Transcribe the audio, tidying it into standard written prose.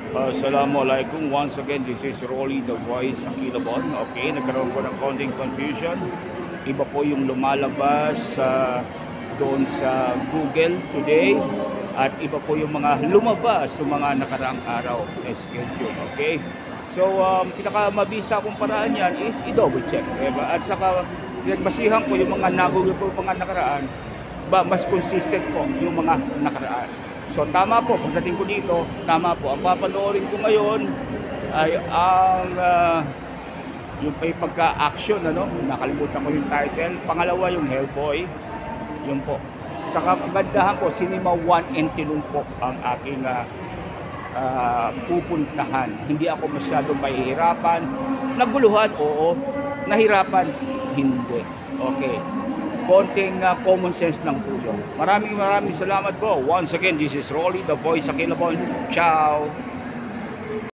Assalamualaikum. Once again, this is Rolly the Voice sa Kilabon. Okay, nagkaroon ko ng konting confusion. Iba po yung lumalabas doon sa Google today at iba po yung mga lumabas sa mga nakaraang araw na schedule. Okay? So, pinakamabisa kong paraan yan is i-double check. Diba? At saka, nagbasihan ko yung mga nagugol ko mga nakaraan, mas consistent po yung mga nakaraan. So tama po, pagdating ko dito, tama po. Ang papanoorin ko ngayon ay ang yung may pagka-action, nakalimutan ko yung title. Pangalawa yung Hellboy, yun po. Sa kagandahan ko, Cinema 1 and Tilon po ang aking pupuntahan. Hindi ako masyadong mahihirapan. Naguluhan, oo. Nahirapan, hindi. Okay. Konting common sense ng tulong. Maraming salamat po. Once again, this is Rolly, the Voice sa Kilabon. Ciao!